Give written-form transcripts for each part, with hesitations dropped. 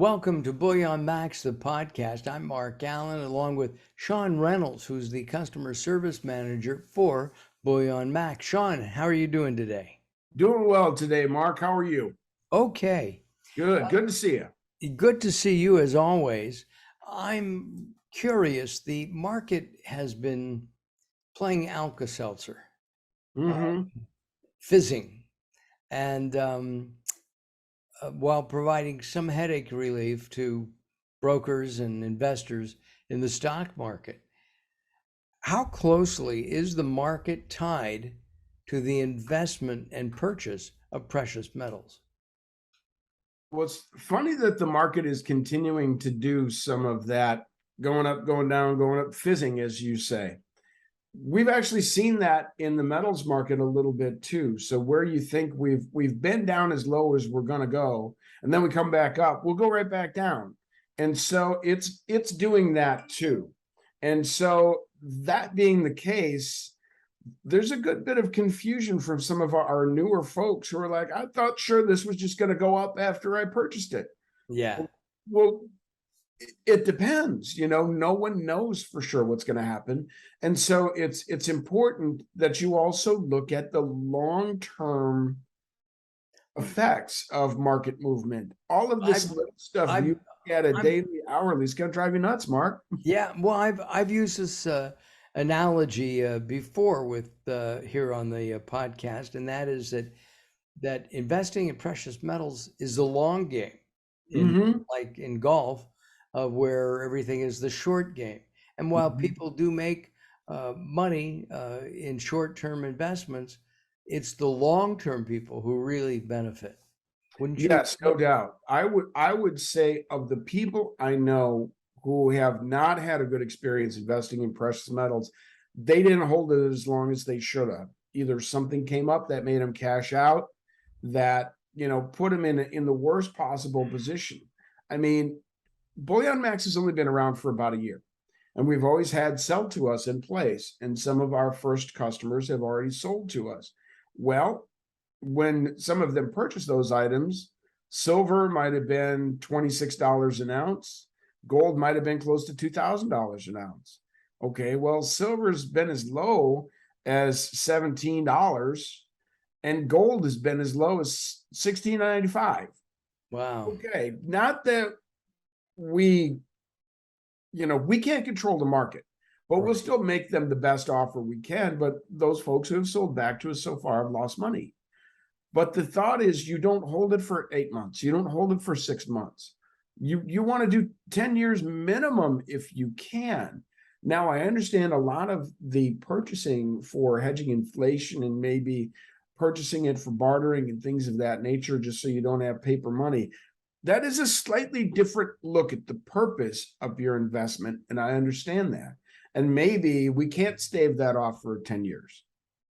Welcome to BullionMax, the podcast. I'm Mark Allen, along with Sean Reynolds, who's the customer service manager for BullionMax. Sean, how are you doing today? Doing well today, Mark. How are you? Okay. Good. Good to see you. Good to see you as always. I'm curious. The market has been playing Alka-Seltzer, Mm-hmm. fizzing, and while providing some headache relief to brokers and investors in the stock market. How closely is the market tied to the investment and purchase of precious metals? Well, it's funny that the market is continuing to do some of that, going up, going down, going up, fizzing, as you say. We've actually seen that in the metals market a little bit too. So where you think we've been down as low as we're going to go, and then we come back up, we'll go right back down. And so it's doing that too. And so that being the case, there's a good bit of confusion from some of our newer folks who are like, I thought sure this was just going to go up after I purchased it. Yeah, Well, it depends. No one knows for sure what's going to happen. And so it's important that you also look at the long-term effects of market movement. All of this I've, little stuff I've, you look at a I'm, daily, hourly is going to drive you nuts, Mark. yeah. Well, I've used this analogy before with here on the podcast, and that is that investing in precious metals is the long game, in Mm-hmm. like in golf, where everything is the short game. And while Mm-hmm. people do make money in short-term investments, it's the long-term people who really benefit. Wouldn't you Yes, no agree? doubt. I would say of the people I know who have not had a good experience investing in precious metals, they didn't hold it as long as they should have. Either something came up that made them cash out, that put them in the worst possible position. I mean, Bullion Max has only been around for about a year, and we've always had sell to us in place, and some of our first customers have already sold to us. Well, when some of them purchased those items, silver might have been $26 an ounce. Gold might have been close to $2,000 an ounce. Okay, well, silver's been as low as $17, and gold has been as low as $16.95. Wow. Okay, not that we, we can't control the market, but we'll Right. still make them the best offer we can. But those folks who have sold back to us so far have lost money. But the thought is you don't hold it for 8 months. You don't hold it for 6 months. You want to do 10 years minimum if you can. Now, I understand a lot of the purchasing for hedging inflation and maybe purchasing it for bartering and things of that nature, just so you don't have paper money. That is a slightly different look at the purpose of your investment. And I understand that. And maybe we can't stave that off for 10 years.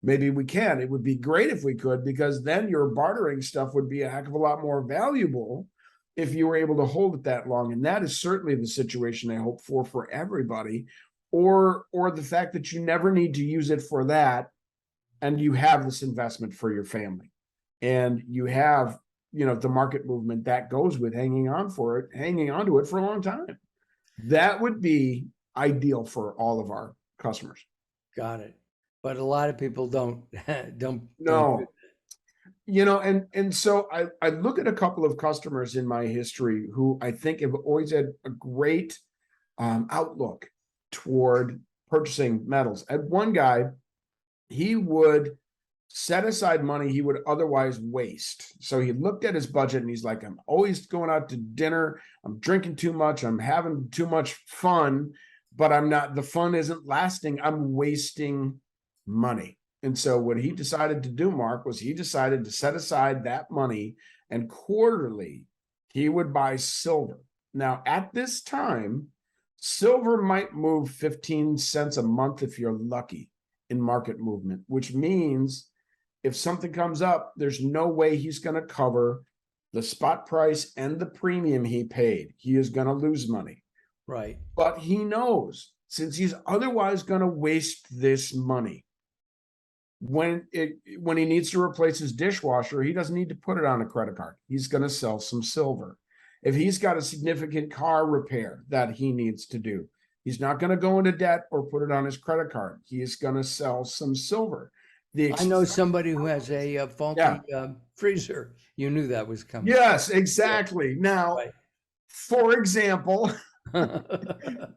Maybe we can. It would be great if we could, because then your bartering stuff would be a heck of a lot more valuable if you were able to hold it that long. And that is certainly the situation I hope for everybody, or the fact that you never need to use it for that, and you have this investment for your family, and you have the market movement that goes with hanging on to it for a long time. That would be ideal for all of our customers. Got it. But a lot of people don't don't do No, and so I look at a couple of customers in my history who I think have always had a great outlook toward purchasing metals. And one guy, he would set aside money he would otherwise waste. So he looked at his budget and he's like, I'm always going out to dinner. I'm drinking too much. I'm having too much fun, but the fun isn't lasting. I'm wasting money. And so what he decided to do, Mark, was he decided to set aside that money, and quarterly he would buy silver. Now, at this time, silver might move 15 cents a month if you're lucky in market movement, which means if something comes up, there's no way he's going to cover the spot price and the premium he paid. He is going to lose money. right. But he knows, since he's otherwise going to waste this money, when he needs to replace his dishwasher, he doesn't need to put it on a credit card. He's going to sell some silver. If he's got a significant car repair that he needs to do, he's not going to go into debt or put it on his credit card. He is going to sell some silver. I know somebody who has a Yeah. faulty freezer. You knew that was coming. Yes, exactly. Now, Right. for example,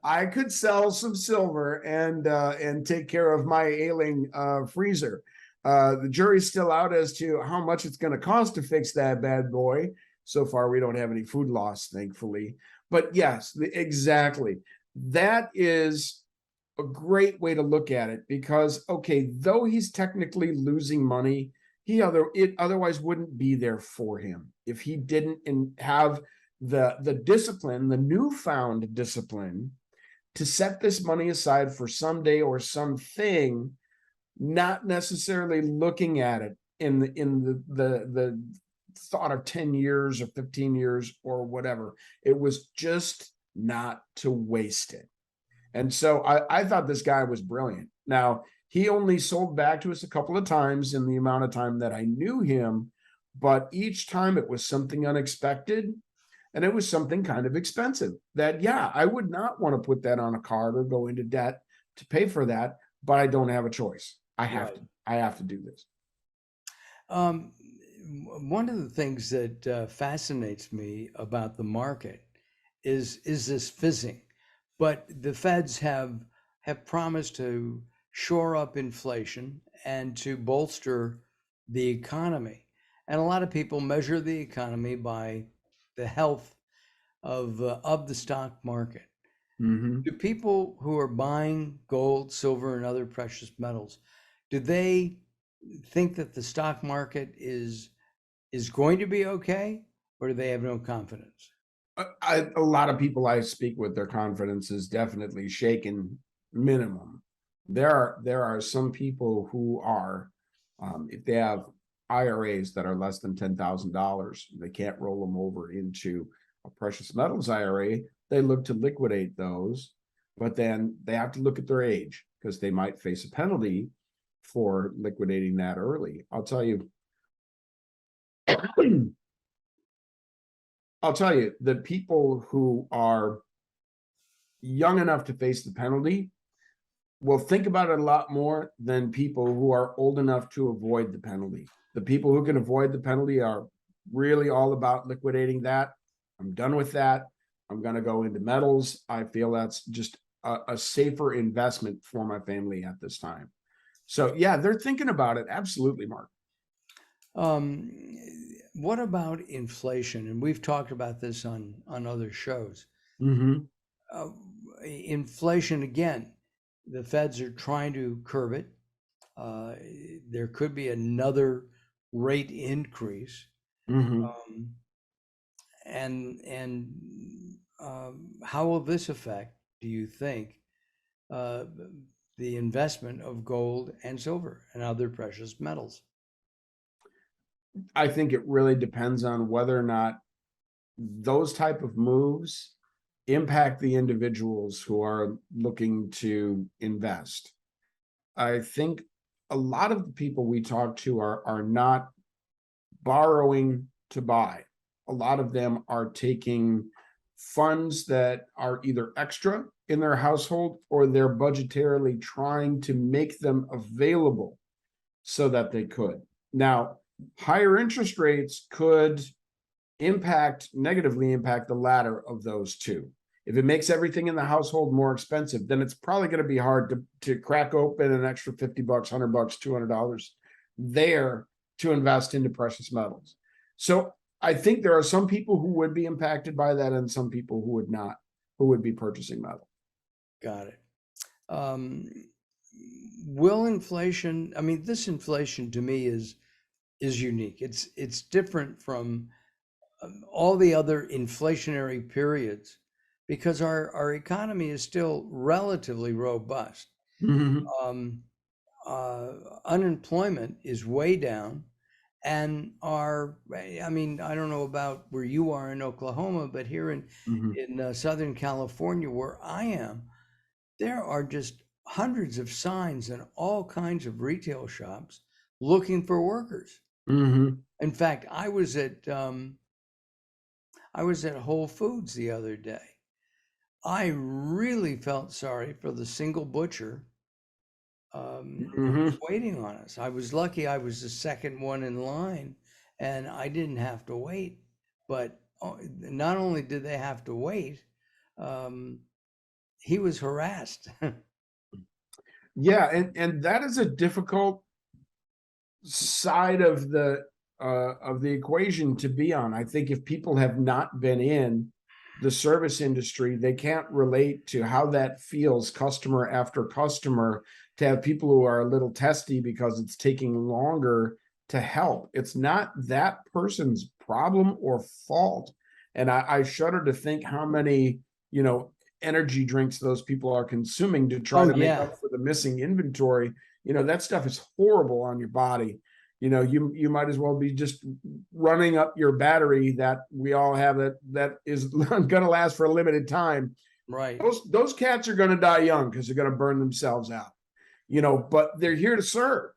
I could sell some silver and take care of my ailing freezer. The jury's still out as to how much it's going to cost to fix that bad boy. So far, we don't have any food loss, thankfully. But yes, exactly. That is a great way to look at it because, okay, though he's technically losing money, it otherwise wouldn't be there for him if he didn't have the discipline, the newfound discipline to set this money aside for someday or something, not necessarily looking at it in the thought of 10 years or 15 years or whatever. It was just not to waste it. And so I thought this guy was brilliant. Now, he only sold back to us a couple of times in the amount of time that I knew him, but each time it was something unexpected and it was something kind of expensive that, yeah, I would not want to put that on a card or go into debt to pay for that, but I don't have a choice. I have to do this. One of the things that fascinates me about the market is this fizzing. But the feds have promised to shore up inflation and to bolster the economy. And a lot of people measure the economy by the health of the stock market. Mm-hmm. Do people who are buying gold, silver, and other precious metals, do they think that the stock market is going to be okay, or do they have no confidence? A lot of people I speak with, their confidence is definitely shaken. Minimum. There are some people who are, if they have IRAs that are less than $10,000, they can't roll them over into a precious metals IRA. They look to liquidate those, but then they have to look at their age because they might face a penalty for liquidating that early. I'll tell you, the people who are young enough to face the penalty will think about it a lot more than people who are old enough to avoid the penalty. The people who can avoid the penalty are really all about liquidating that. I'm done with that. I'm going to go into metals. I feel that's just a safer investment for my family at this time. So yeah, they're thinking about it. Absolutely, Mark. Um, what about inflation? And we've talked about this on other shows. Mm-hmm. Inflation, again, the feds are trying to curb it. There could be another rate increase. Mm-hmm. How will this affect, do you think, the investment of gold and silver and other precious metals? I think it really depends on whether or not those type of moves impact the individuals who are looking to invest. I think a lot of the people we talk to are not borrowing to buy. A lot of them are taking funds that are either extra in their household or they're budgetarily trying to make them available so that they could. Now, higher interest rates could negatively impact the latter of those two. If it makes everything in the household more expensive, then it's probably going to be hard to crack open an extra $50, $100, $200 there to invest into precious metals. So I think there are some people who would be impacted by that and some people who would not, who would be purchasing metal. Got it. Will inflation, I mean, this inflation to me is unique. It's different from all the other inflationary periods because our economy is still relatively robust. Mm-hmm. Unemployment is way down, and I mean, I don't know about where you are in Oklahoma, but here in Southern California, where I am, there are just hundreds of signs in all kinds of retail shops looking for workers. Mm-hmm. In fact, I was at Whole Foods the other day. I really felt sorry for the single butcher who was Hmm. waiting on us. I was lucky I was the second one in line and I didn't have to wait. But not only did they have to wait, um, he was harassed. Yeah, and that is a difficult side of the equation to be on. I think if people have not been in the service industry, they can't relate to how that feels customer after customer, to have people who are a little testy because it's taking longer to help. It's not that person's problem or fault. And I shudder to think how many, energy drinks those people are consuming to try Oh, to make yeah, up for the missing inventory. That stuff is horrible on your body. You might as well be just running up your battery that we all have that is going to last for a limited time. right. Those cats are going to die young because they're going to burn themselves out. But they're here to serve.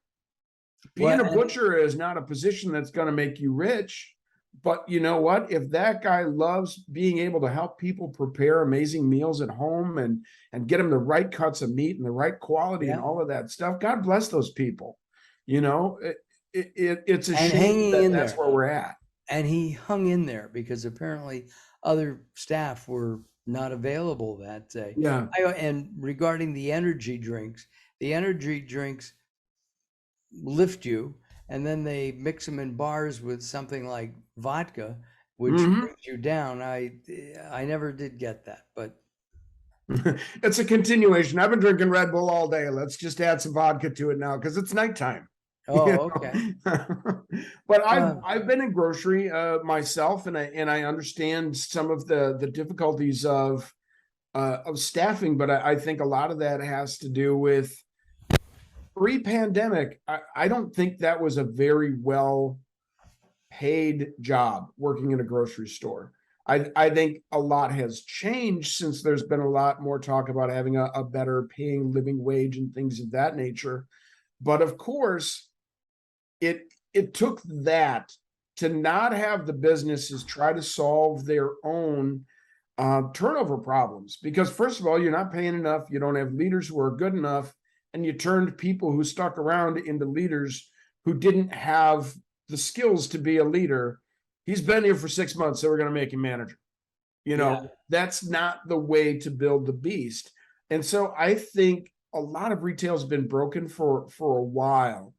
Being Well, a and butcher is not a position that's going to make you rich. But you know what? If that guy loves being able to help people prepare amazing meals at home and get them the right cuts of meat and the right quality and yeah, all of that stuff, God bless those people. You know, it's a and shame hanging that in that's there. where we're at. And he hung in there because apparently other staff were not available that day. Yeah. And regarding the energy drinks lift you, and then they mix them in bars with something like vodka, which Hmm. brings you down. I never did get that, but It's a continuation. I've been drinking Red Bull all day. Let's just add some vodka to it now because it's nighttime. You oh, okay. But I've Uh, I've been in grocery myself, and I understand some of the difficulties of staffing, but I think a lot of that has to do with pre-pandemic. I don't think that was a very well paid job working in a grocery store. I think a lot has changed since there's been a lot more talk about having a better paying living wage and things of that nature. But of course, it took that to not have the businesses try to solve their own turnover problems. Because first of all, you're not paying enough, you don't have leaders who are good enough, and you turned people who stuck around into leaders who didn't have the skills to be a leader. He's been here for 6 months, so we're going to make him manager. yeah. That's not the way to build the beast. And so I think a lot of retail has been broken for a while.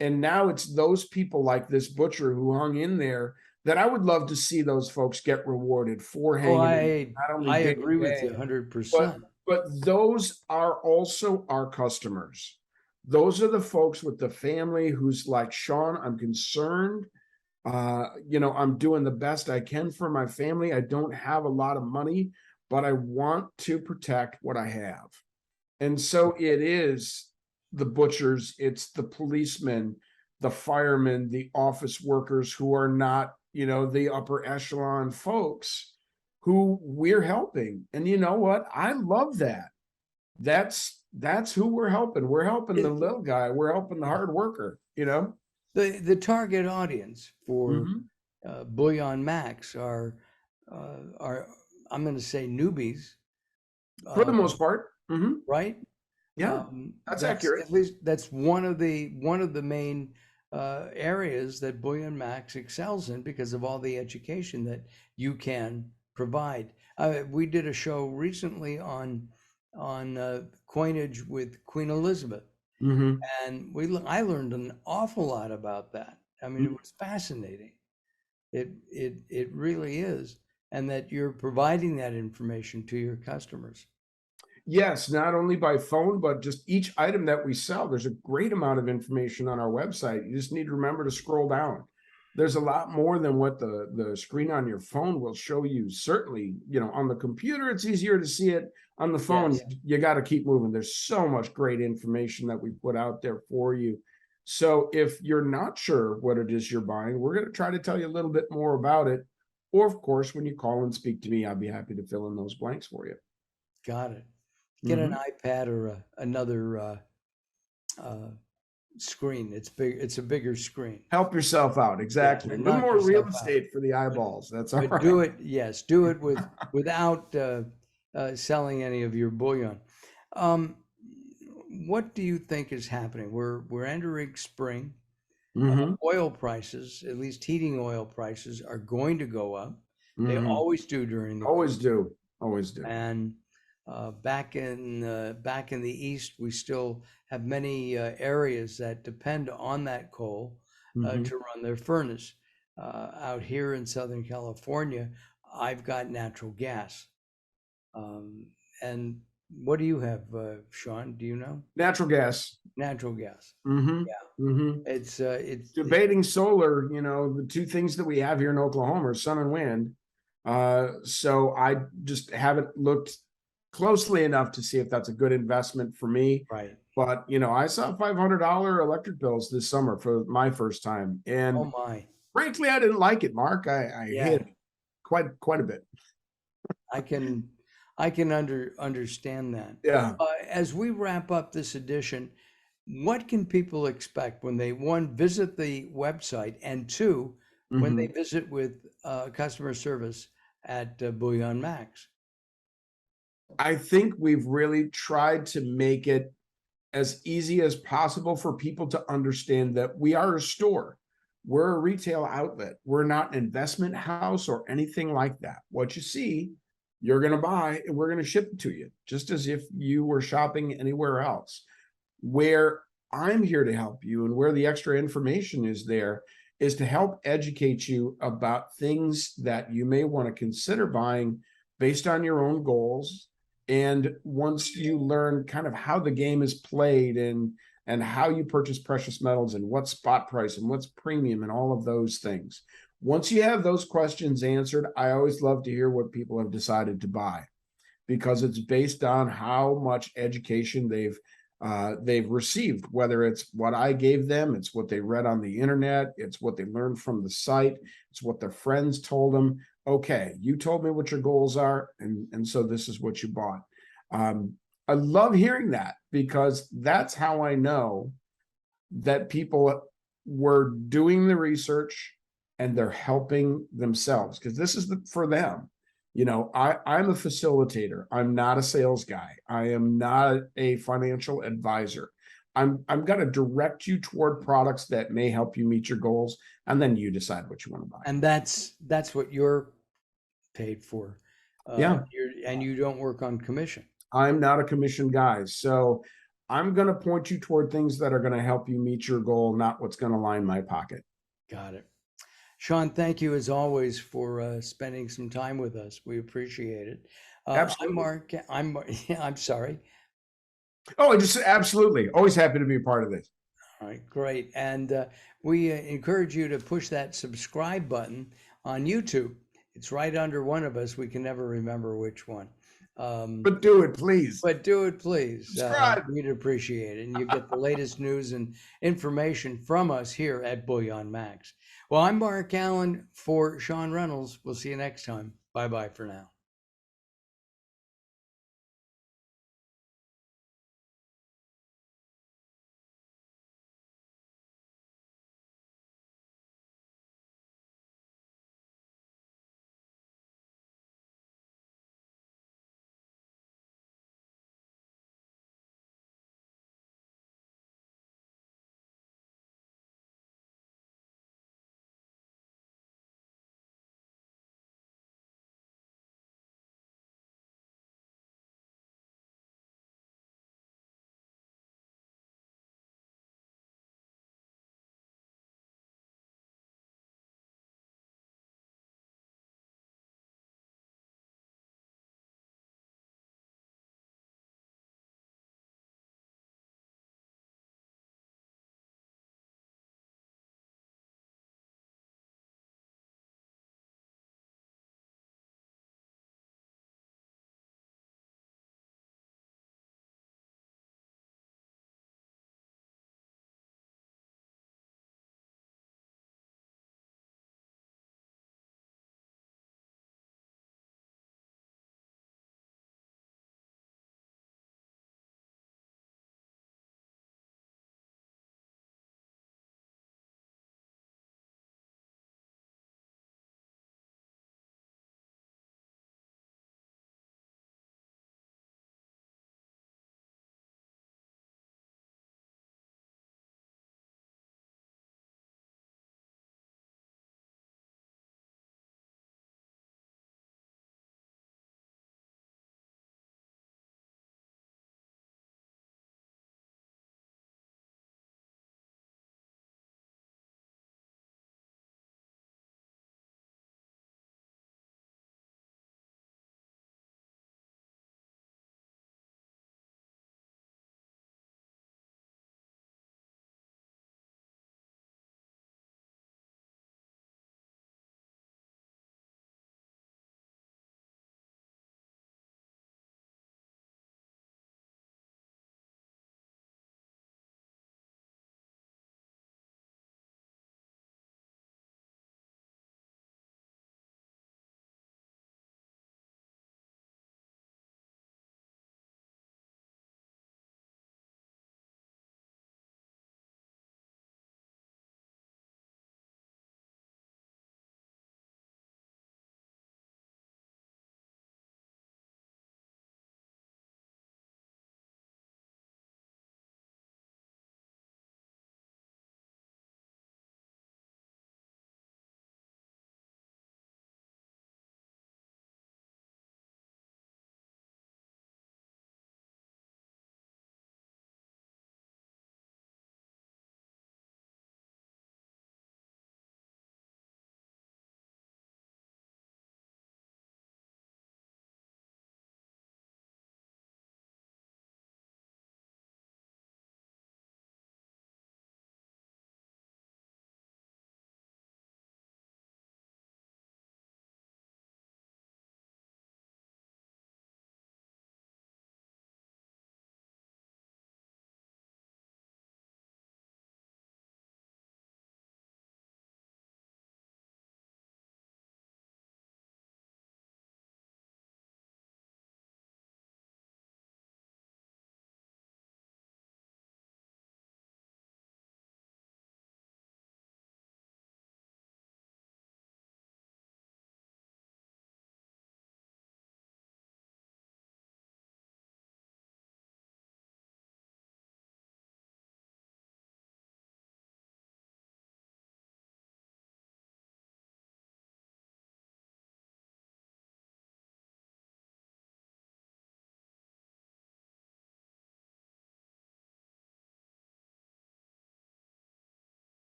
And now it's those people like this butcher who hung in there that I would love to see those folks get rewarded for Oh, hanging in, not only I digging agree with you hay, 100%. but those are also our customers. Those are the folks with the family who's like, Sean, I'm concerned. I'm doing the best I can for my family. I don't have a lot of money, but I want to protect what I have. And so it is the butchers, it's the policemen, the firemen, the office workers who are not, the upper echelon folks who we're helping. And you know what? I love that. That's who we're helping. We're helping the It, little guy. We're helping the hard worker. the target audience for Hmm. Bullion Max are I'm going to say newbies, For the uh, most part. Hmm. right? Yeah, that's That's accurate. at least that's one of the main areas that Bullion Max excels in because of all the education that you can provide. We did a show recently on coinage with Queen Elizabeth, Hmm. and I learned an awful lot about that. I mean, it was fascinating. It really is, and that you're providing that information to your customers. Yes, not only by phone, but just each item that we sell. There's a great amount of information on our website. You just need to remember to scroll down. There's a lot more than what the screen on your phone will show you. Certainly, on the computer, it's easier to see it. On the phone, Yes, you got to keep moving. There's so much great information that we put out there for you. So if you're not sure what it is you're buying, we're going to try to tell you a little bit more about it. Or, of course, when you call and speak to me, I'll be happy to fill in those blanks for you. got it. Get an Mhm. iPad or another uh, screen. It's big. It's a bigger screen. Help yourself out. Yeah, Exactly. A and little knock more real yourself out. estate for the eyeballs. That's all But right. do it, yes, do it without selling any of your bullion. Um, what do you think is happening? We're entering spring. Hmm. Oil prices, at least heating oil prices, are going to go up. They Hmm. always do during the cold. Always do. Always do. And back in the east, we still have many areas that depend on that coal Hmm. to run their furnace. Out here in Southern California, I've got natural gas. Um, and what do you have, Sean? Do you know? Natural gas. Natural gas. Hmm. Yeah, Hmm. it's Debating solar, the two things that we have here in Oklahoma are sun and wind. So I just haven't looked closely enough to see if that's a good investment for me. right. But I saw $500 electric bills this summer for my first time, Oh and my. frankly, I didn't like it, Mark. I Yeah, hated it quite a bit. I can understand that. Yeah. As we wrap up this edition, what can people expect when they, one, visit the website, and two, when they Hmm. visit with customer service at Bullion Max? I think we've really tried to make it as easy as possible for people to understand that we are a store. We're a retail outlet. We're not an investment house or anything like that. What you see, you're going to buy and we're going to ship it to you, just as if you were shopping anywhere else. Where I'm here to help you and where the extra information is there is to help educate you about things that you may want to consider buying based on your own goals. And once you learn kind of how the game is played and how you purchase precious metals and what spot price and what's premium and all of those things. Once you have those questions answered, I always love to hear what people have decided to buy because it's based on how much education they've received, whether it's what I gave them, it's what they read on the internet, it's what they learned from the site, it's what their friends told them. Okay, you told me what your goals are, and so this is what you bought. I love hearing that because that's how I know that people were doing the research and they're helping themselves because this is for them. I'm a facilitator. I'm not a sales guy. I am not a financial advisor. I'm going to direct you toward products that may help you meet your goals, and then you decide what you want to buy. And that's what you're paid for. Yeah, And you don't work on commission. I'm not a commission guy, so I'm going to point you toward things that are going to help you meet your goal, not what's going to line my pocket. Got it. Sean, thank you as always for spending some time with us. We appreciate it. I'm Absolutely. Mark. I'm sorry. Oh, I just absolutely always happy to be a part of this. All right, great. And we encourage you to push that subscribe button on YouTube. It's right under one of us. We can never remember which one. But do it, please. But do it, please. Subscribe. We'd appreciate it. And you get the latest news and information from us here at Bullion Max. Well, I'm Mark Allen for Sean Reynolds. We'll see you next time. Bye bye for now.